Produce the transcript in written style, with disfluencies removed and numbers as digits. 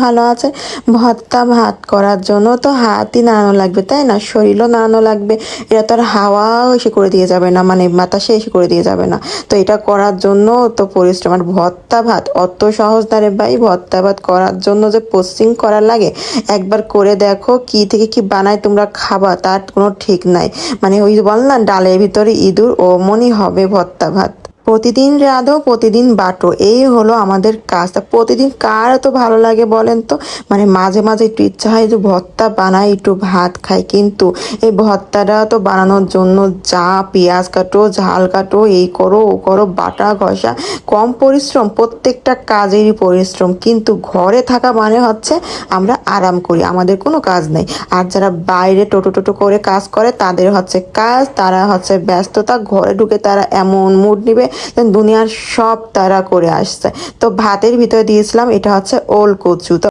ভালো আছে। ভর্তা ভাত করার জন্য তো হাতই নাড়ানো লাগবে, তাই না? শরীরও নাড়ানো লাগবে। এটা তো আর হাওয়াও এসে করে দিয়ে যাবে না, মানে বাতাসে এসে করে দিয়ে যাবে না। তো এটা করার জন্য তো পরিশ্রম। আর ভর্তা ভাত অত সহজ না রে ভাই। ভর্তা ভাত করার জন্য যে প্রসেসিং করা লাগে, একবার করে দেখো কি থেকে কি বানায় তোমরা খাবা তার কোনো ঠিক নাই। মানে ওই যে বল না, ডালের ভিতরে ইঁদুর, ও মনি হবে ভর্তা ভাত। প্রতিদিন রাঁধো, প্রতিদিন বাটো, এই হলো আমাদের কাজ। তা প্রতিদিন কার এত ভালো লাগে বলেন তো? মানে মাঝে মাঝে একটু ইচ্ছা হয় যে ভর্তা বানাই, একটু ভাত খাই, কিন্তু এই ভর্তাটা তো বানানোর জন্য যা পেঁয়াজ কাটো, ঝাল কাটো, এই করো ও করো, বাটা ঘষা, কম পরিশ্রম? প্রত্যেকটা কাজেরই পরিশ্রম, কিন্তু ঘরে থাকা মানে হচ্ছে আমরা আরাম করি, আমাদের কোনো কাজ নেই। আর যারা বাইরে টোটো টোটো করে কাজ করে তাদের হচ্ছে কাজ, তারা হচ্ছে ব্যস্ততা। ঘরে ঢুকে তারা এমন মুড নিবে দুনিয়ার সব তারা করে আসছে। তো ভাতের ভিতরে দিয়েছিলাম এটা হচ্ছে ওল কচু। তো